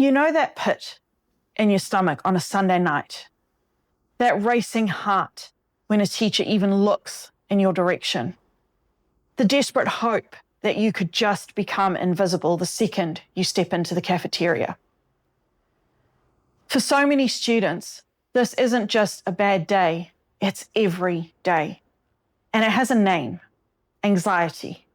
You know that pit in your stomach on a Sunday night, that racing heart when a teacher even looks in your direction, the desperate hope that you could just become invisible the second you step into the cafeteria. For so many students, this isn't just a bad day, it's every day. And it has a name: anxiety.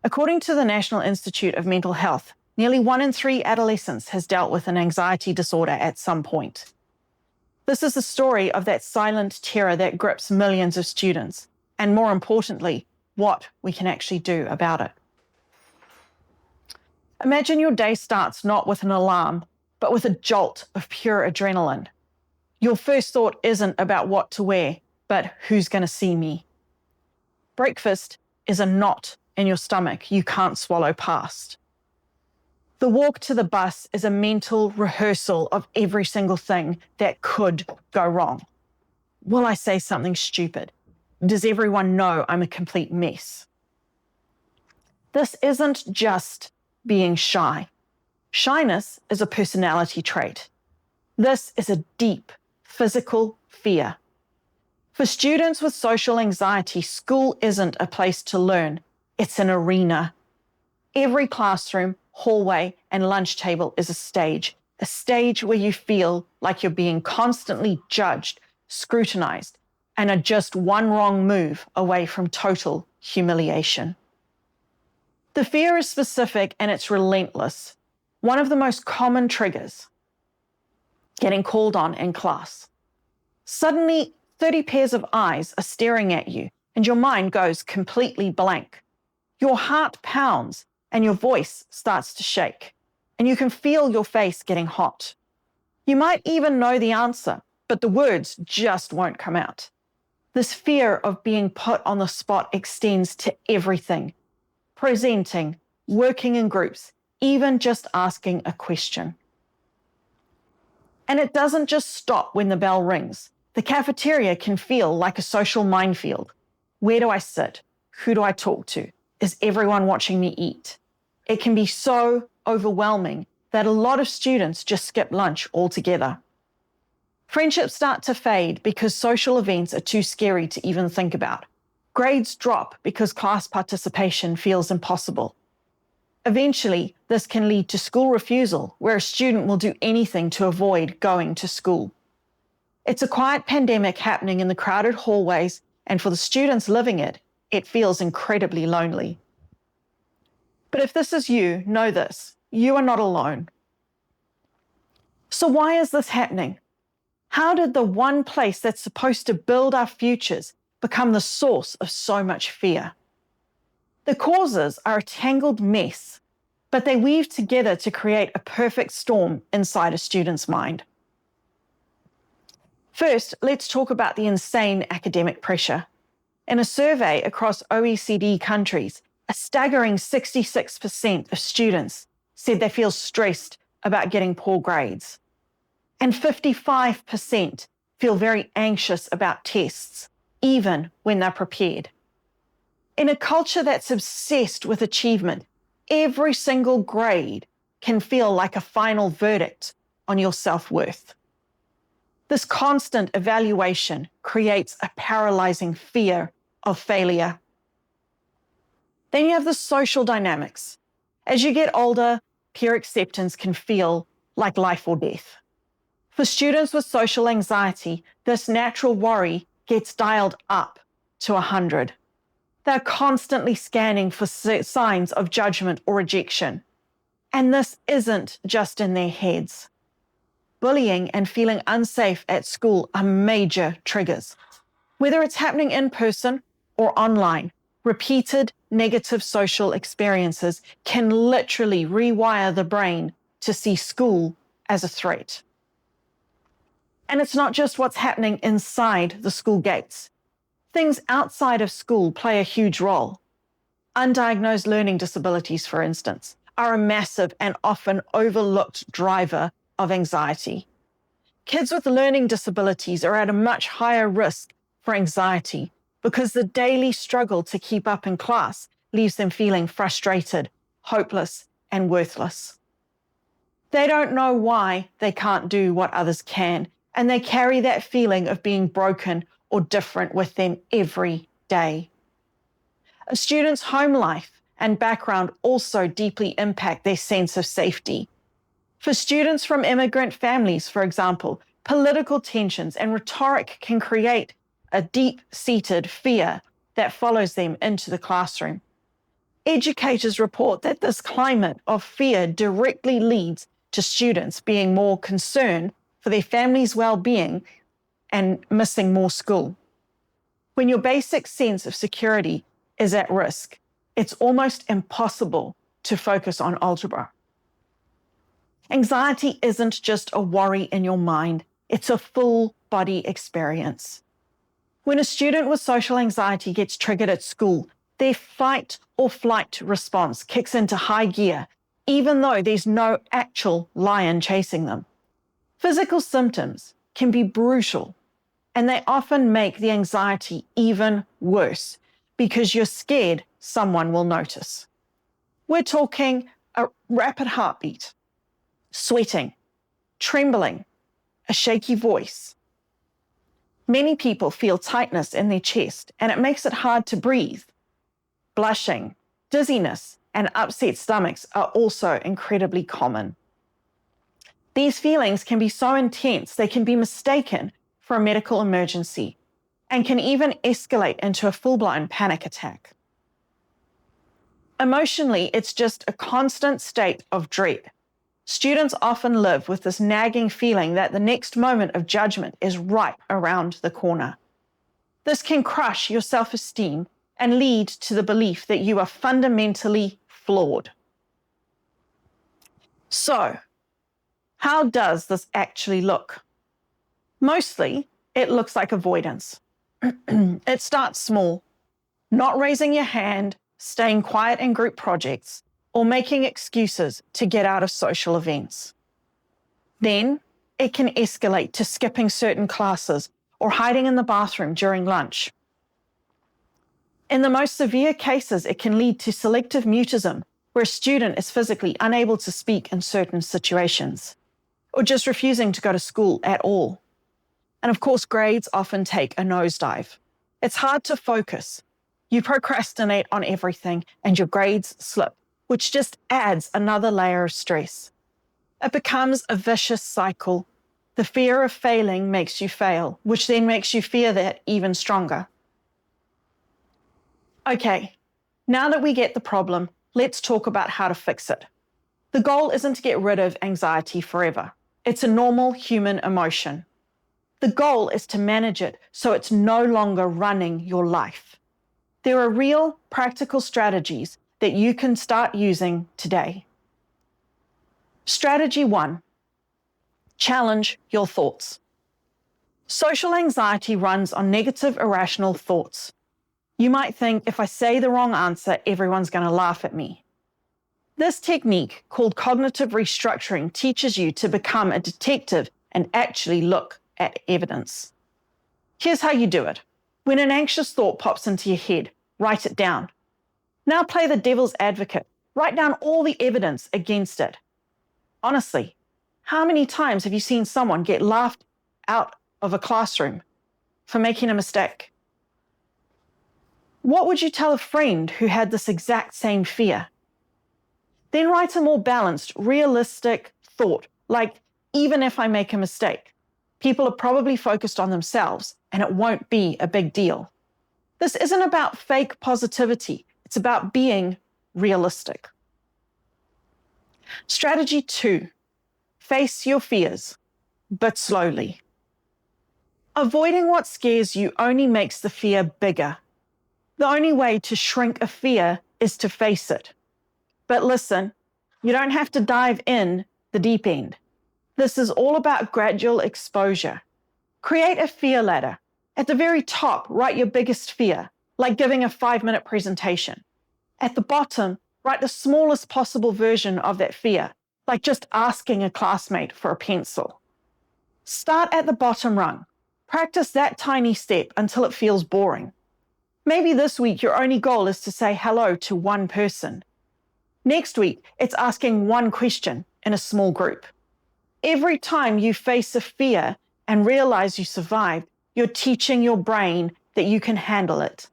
According to the National Institute of Mental Health, nearly 1 in 3 adolescents has dealt with an anxiety disorder at some point. This is the story of that silent terror that grips millions of students, and more importantly, what we can actually do about it. Imagine your day starts not with an alarm, but with a jolt of pure adrenaline. Your first thought isn't about what to wear, but who's going to see me. Breakfast is a knot in your stomach you can't swallow past. The walk to the bus is a mental rehearsal of every single thing that could go wrong. Will I say something stupid? Does everyone know I'm a complete mess? This isn't just being shy. Shyness is a personality trait. This is a deep physical fear. For students with social anxiety, school isn't a place to learn, it's an arena. Every classroom, hallway, and lunch table is a stage where you feel like you're being constantly judged, scrutinized, and are just one wrong move away from total humiliation. The fear is specific and it's relentless. One of the most common triggers: getting called on in class. Suddenly, 30 pairs of eyes are staring at you and your mind goes completely blank. Your heart pounds and your voice starts to shake, and you can feel your face getting hot. You might even know the answer, but the words just won't come out. This fear of being put on the spot extends to everything: presenting, working in groups, even just asking a question. And it doesn't just stop when the bell rings. The cafeteria can feel like a social minefield. Where do I sit? Who do I talk to? Is everyone watching me eat? It can be so overwhelming that a lot of students just skip lunch altogether. Friendships start to fade because social events are too scary to even think about. Grades drop because class participation feels impossible. Eventually, this can lead to school refusal, where a student will do anything to avoid going to school. It's a quiet pandemic happening in the crowded hallways, and for the students living it, it feels incredibly lonely. But if this is you, know this: you are not alone. So why is this happening? How did the one place that's supposed to build our futures become the source of so much fear? The causes are a tangled mess, but they weave together to create a perfect storm inside a student's mind. First, let's talk about the insane academic pressure. In a survey across OECD countries, a staggering 66% of students said they feel stressed about getting poor grades. And 55% feel very anxious about tests, even when they're prepared. In a culture that's obsessed with achievement, every single grade can feel like a final verdict on your self-worth. This constant evaluation creates a paralyzing fear of failure. Then you have the social dynamics. As you get older, peer acceptance can feel like life or death. For students with social anxiety, this natural worry gets dialed up to 100. They're constantly scanning for signs of judgment or rejection. And this isn't just in their heads. Bullying and feeling unsafe at school are major triggers. Whether it's happening in person or online, repeated negative social experiences can literally rewire the brain to see school as a threat. And it's not just what's happening inside the school gates. Things outside of school play a huge role. Undiagnosed learning disabilities, for instance, are a massive and often overlooked driver of anxiety. Kids with learning disabilities are at a much higher risk for anxiety because the daily struggle to keep up in class leaves them feeling frustrated, hopeless, and worthless. They don't know why they can't do what others can, and they carry that feeling of being broken or different with them every day. A student's home life and background also deeply impact their sense of safety. For students from immigrant families, for example, political tensions and rhetoric can create a deep-seated fear that follows them into the classroom. Educators report that this climate of fear directly leads to students being more concerned for their family's well-being and missing more school. When your basic sense of security is at risk, it's almost impossible to focus on algebra. Anxiety isn't just a worry in your mind, it's a full body experience. When a student with social anxiety gets triggered at school, their fight or flight response kicks into high gear, even though there's no actual lion chasing them. Physical symptoms can be brutal, and they often make the anxiety even worse because you're scared someone will notice. We're talking a rapid heartbeat, sweating, trembling, a shaky voice. Many people feel tightness in their chest, and it makes it hard to breathe. Blushing, dizziness, and upset stomachs are also incredibly common. These feelings can be so intense they can be mistaken for a medical emergency and can even escalate into a full-blown panic attack. Emotionally, it's just a constant state of dread. Students often live with this nagging feeling that the next moment of judgment is right around the corner. This can crush your self-esteem and lead to the belief that you are fundamentally flawed. So, how does this actually look? Mostly, it looks like avoidance. It starts small, not raising your hand, staying quiet in group projects, or making excuses to get out of social events. Then, it can escalate to skipping certain classes or hiding in the bathroom during lunch. In the most severe cases, it can lead to selective mutism, where a student is physically unable to speak in certain situations, or just refusing to go to school at all. And of course, grades often take a nosedive. It's hard to focus. You procrastinate on everything and your grades slip, which just adds another layer of stress. It becomes a vicious cycle. The fear of failing makes you fail, which then makes you fear that even stronger. Okay, now that we get the problem, let's talk about how to fix it. The goal isn't to get rid of anxiety forever. It's a normal human emotion. The goal is to manage it so it's no longer running your life. There are real, practical strategies that you can start using today. Strategy 1, challenge your thoughts. Social anxiety runs on negative, irrational thoughts. You might think, if I say the wrong answer, everyone's going to laugh at me. This technique, called cognitive restructuring, teaches you to become a detective and actually look at evidence. Here's how you do it. When an anxious thought pops into your head, write it down. Now play the devil's advocate. Write down all the evidence against it. Honestly, how many times have you seen someone get laughed out of a classroom for making a mistake? What would you tell a friend who had this exact same fear? Then write a more balanced, realistic thought, like, even if I make a mistake, people are probably focused on themselves and it won't be a big deal. This isn't about fake positivity. It's about being realistic. Strategy 2, face your fears, but slowly. Avoiding what scares you only makes the fear bigger. The only way to shrink a fear is to face it. But listen, you don't have to dive in the deep end. This is all about gradual exposure. Create a fear ladder. At the very top, write your biggest fear, like giving a 5-minute presentation. At the bottom, write the smallest possible version of that fear, like just asking a classmate for a pencil. Start at the bottom rung. Practice that tiny step until it feels boring. Maybe this week your only goal is to say hello to one person. Next week, it's asking one question in a small group. Every time you face a fear and realize you survived, you're teaching your brain that you can handle it.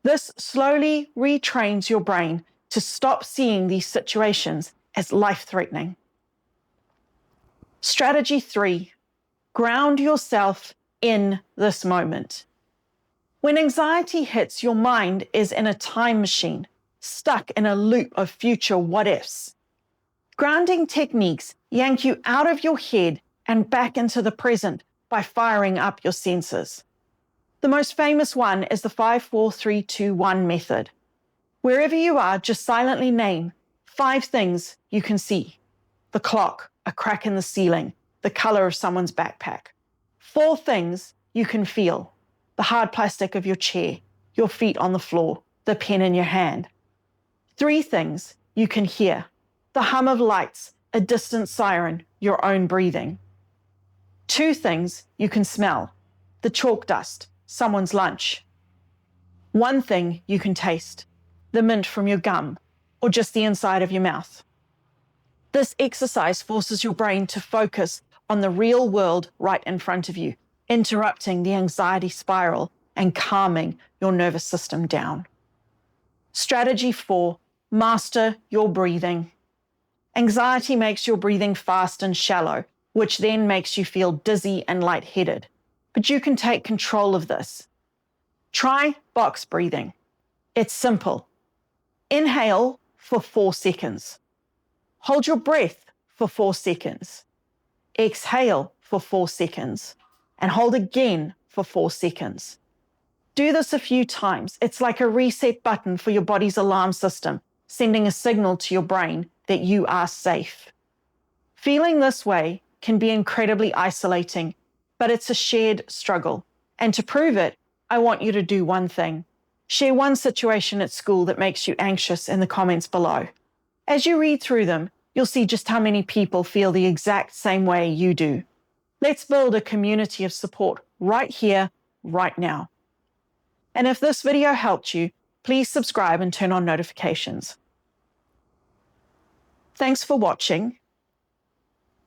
This slowly retrains your brain to stop seeing these situations as life-threatening. Strategy 3, ground yourself in this moment. When anxiety hits, your mind is in a time machine, stuck in a loop of future what-ifs. Grounding techniques yank you out of your head and back into the present by firing up your senses. The most famous one is the 5-4-3-2-1 method. Wherever you are, just silently name 5 things you can see: the clock, a crack in the ceiling, the color of someone's backpack. 4 things you can feel: the hard plastic of your chair, your feet on the floor, the pen in your hand. 3 things you can hear: the hum of lights, a distant siren, your own breathing. 2 things you can smell: the chalk dust, someone's lunch. 1 thing you can taste: the mint from your gum, or just the inside of your mouth. This exercise forces your brain to focus on the real world right in front of you, interrupting the anxiety spiral and calming your nervous system down. Strategy 4, master your breathing. Anxiety makes your breathing fast and shallow, which then makes you feel dizzy and lightheaded. But you can take control of this. Try box breathing. It's simple. Inhale for 4 seconds. Hold your breath for 4 seconds. Exhale for 4 seconds. And hold again for 4 seconds. Do this a few times. It's like a reset button for your body's alarm system, sending a signal to your brain that you are safe. Feeling this way can be incredibly isolating, but it's a shared struggle. And to prove it, I want you to do one thing. Share one situation at school that makes you anxious in the comments below. As you read through them, you'll see just how many people feel the exact same way you do. Let's build a community of support right here, right now. And if this video helped you, please subscribe and turn on notifications. Thanks for watching,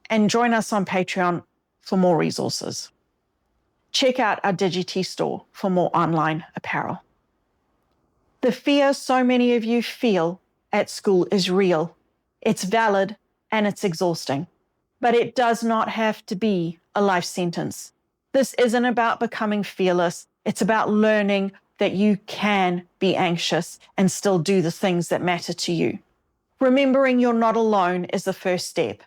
and join us on Patreon for more resources. Check out our Digi store for more online apparel. The fear so many of you feel at school is real. It's valid and it's exhausting, but it does not have to be a life sentence. This isn't about becoming fearless. It's about learning that you can be anxious and still do the things that matter to you. Remembering you're not alone is the first step.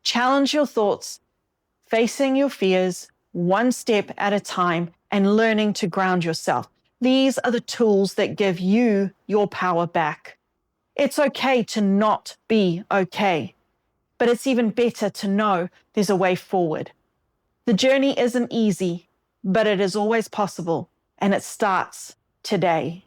Challenge your thoughts, facing your fears one step at a time, and learning to ground yourself. These are the tools that give you your power back. It's okay to not be okay, but it's even better to know there's a way forward. The journey isn't easy, but it is always possible, and it starts today.